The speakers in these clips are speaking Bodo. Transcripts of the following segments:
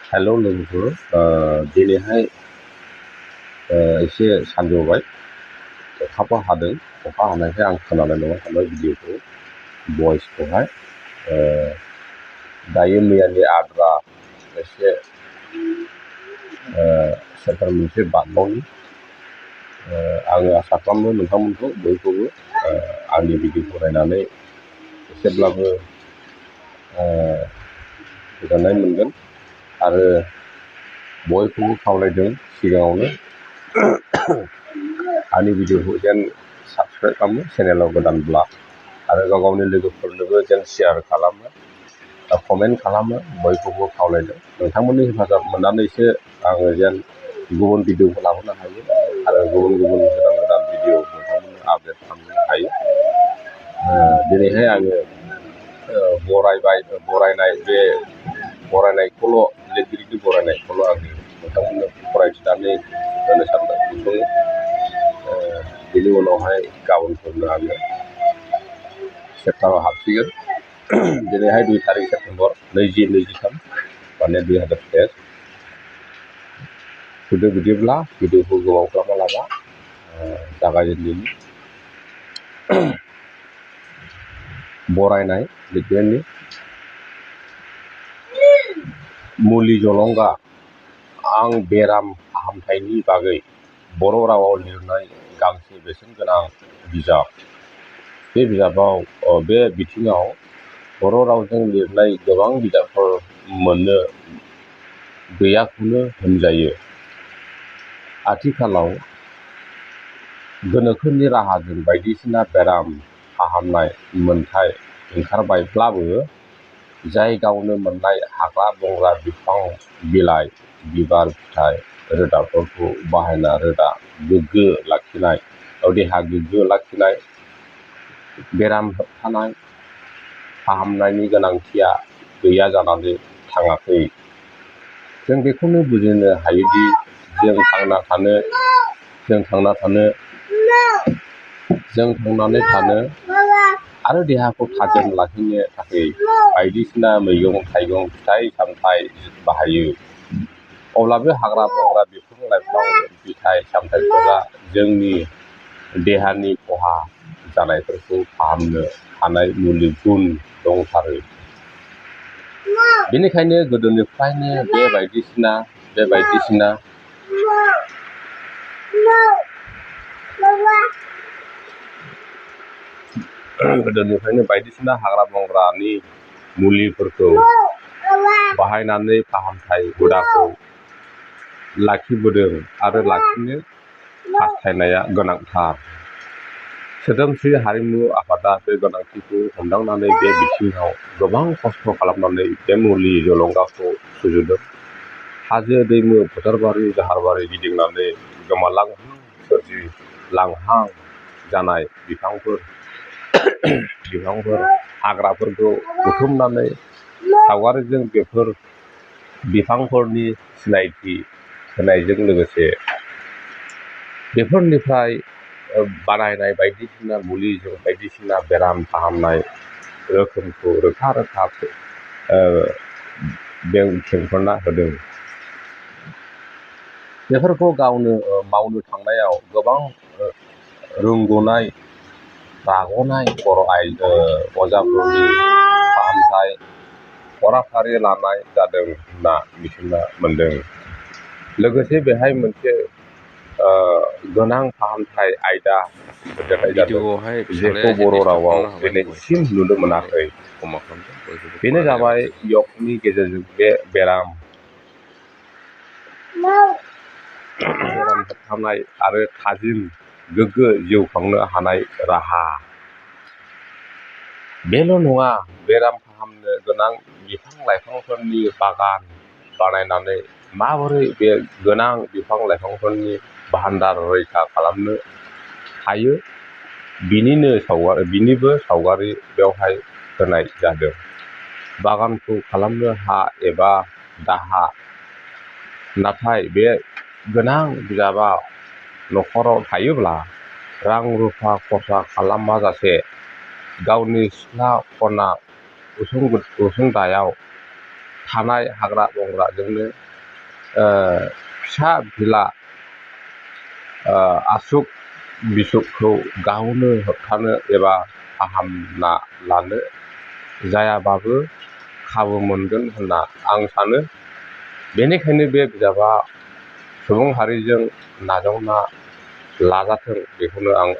हेल' लोगोफोर दिनैहाय एसे सानजौबाय अखाबो हादों। अखा हानायखाय आं खोनानाय नङा सानबाय भिडिअखौ भइसखौहाय दायो मैयानि आद्रा एसे सेप्टार मोनसे बारबावनि आङो आसा खालामो नोंथांमोनखौ बयखौबो आंनि भिडिअखौ नायनानै एसेब्लाबो गोजोननाय मोनगोन आरो बयखौबो खावलायदों सिगाङावनो आंनि भिडिअखौ जेन साबस्क्राइब खालामो चेनेलाव गोदानब्ला आरो गाव गावनि लोगोफोरनोबो जेन शेयार खालामो कमेन्ट खालामो बयखौबो खावलायदों। नोंथांमोननि हेफाजाब मोननानैसो आङो जेन गुबुन भिडिअखौ लाबोनो हायो आरो गुबुन गुबुन गोदान गोदान भिडिअ नोंथांमोननो आपडेट खालामनो हायो। दिनैहाय आङो बरायनाय बे बरायनायखौल' लिरगिरिनि बरायनायखौल' आं नोंथांमोननो फरायथिनानै होनो सानबाय गुसुङै। बेनि उनावहाय गाबोनफोरनो आङो सेप्टाराव हाबसिगोन। दिनैहाय 2 तारिख सेप्तेम्बर 2023 माने 2023। फैदो बिदिब्ला भिडिअखौ गोबाव खालामालाबा जागायजेनदिनि बरायनाय लिरगिरिनि मुलि जलंगा आं बेराम फाहामथायनि बागै बर' रावाव लिरनाय गांसे बेसेनगोनां बिजाब। बे बिजाबाव बे बिथिङाव बर' रावजों लिरनाय गोबां बिजाबफोर मोननो गैयाखौनो होनजायो। आथिखालाव गोनोखोनि राहाजों बायदिसिना बेराम फाहामनाय मोन्थाय ओंखारबायब्लाबो जाय गावनो मोननाय हाग्रा बंग्रा बिफां बिलाइ बिबार फिथाइ रोदाफोरखौ बाहायना रोदा गोग्गो लाखिनाय देहा गोग्गो लाखिनाय बेराम होबथानाय फाहामनायनि गोनांथिया गैया जानानै थाङाखै। जों बेखौनो बुजिनो हायोदि जों थांनानै थानो आरो देहाखौ थाजिम लाखिनो थाखाय बायदिसिना मैगं थाइगं फिथाइ सामथाइ बाहायो। अब्ला बे हाग्रा बंग्रा बिफां लाइफां फिथाइ सामथाइफोरा जोंनि देहानि खहा जानायफोरखौ फाहामनो हानाय मुलि गुन दंथारो। बेनिखायनो गोदोनिफ्रायनो बे बायदिसिना हाग्रा बंग्रानि मुलिफोरखौ बाहायनानै फाहामथाय हुदाखौ लाखिबोदों आरो लाखिनो हास्थायनाया गोनांथार। सोदोमस्रि हारिमु आफादा बे गोनांथिखौ हमदांनानै बे बिथिङाव गोबां खस्थ' खालामनानै बे मुलि जलंगाखौ सुजुदों। हाजो दैमु फोथारबारि जाहारबारि गिदिंनानै गोमालांहां सोरजिलांहां जानाय बिफांफोर हाग्राफोरखौ बुथुमनानै सावगारिजों बेफोर बिफांफोरनि सिनायथि होनायजों लोगोसे बेफोरनिफ्राय बानायनाय बायदिसिना मुलिजों बायदिसिना बेराम फाहामनाय रोखोमखौ रोखा रोखा बेखेवना होदों। बेफोरखौ गावनो मावनो थांनायाव गोबां रोंग'नाय राग'नाय बर' अजाफोरनि फाहामथाय फराफारि लानाय जादों होनना मिथिना मोनदों। लोगोसे बेहाय मोनसे गोनां फाहामथाय आयदा सोदेरनाय जादों जेखौ बर' रावाव दिनैसिम नुनो मोनाखै। बेनो जाबाय य'गनि गेजेरजों बे बेराम होबथानाय आरो थाजिम गोग्गो जिउ खांनो हानाय राहा। बेल' नङा, बेराम फाहामनो गोनां बिफां लाइफांफोरनि बागान बानायनानै माबोरै बे गोनां बिफां लाइफांफोरनि भान्डार रैखा खालामनो हायो बिनिबो सावगारि बेवहाय होनाय जादों। बागानखौ खालामनो हा एबा दाहा, नाथाय बे गोनां बिजाबा नखराव थायोब्ला रां रुफा खरसा खालामाजासे गावनि सिथ्ला खना उसुंदायाव थानाय हाग्रा बंग्राजोंनो फिसा बिला आसुग बिसुगखौ गावनो होबथानो एबा फाहामना लानो जायाबाबो खाबु मोनगोन होनना आं सानो। बेनिखायनो बे बिजाबा सुबुं हारिजों नाजावना लाजाथों बेखौनो आं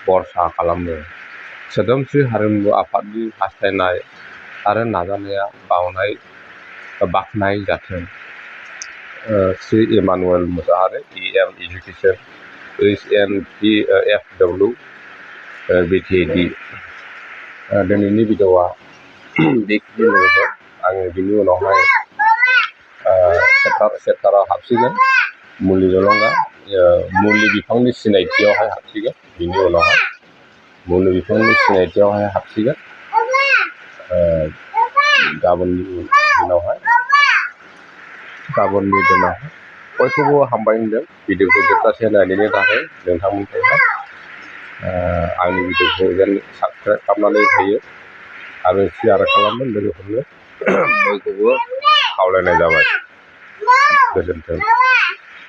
भरसा खालामो। सोदोमस्रि हारिमु आफादनि हास्थायनाय आरो नाजानाया बाख्नाय जाथों। Shri Emmanuel Musahary EM education HNPFW BTD। दिनैनि भिडिअ'आ बेखिनियानोसै। आङो बिनि उनावहाय सेप्टाराव हाबसिगोन। मुलि जलंगा मुलि बिफांनि सिनायथियावहाय हाबसिगोन। बिनि उनावहाय मुलि बिफांनि सिनायथियावहाय हाबसिगोन। गाबोननि दिनावहाय बयखौबो हामबाय होनदों भिडिअखौ जोबजासे नायनायनि थाखाय। नोंथांमोनखौहाय आंनि भिडिअखौ जेन साबस्क्राइब खालामनानै होयो आरो शेयार खालामो लोगोफोरनो बयखौबो खावलायनाय जाबाय। गोजोन्थों।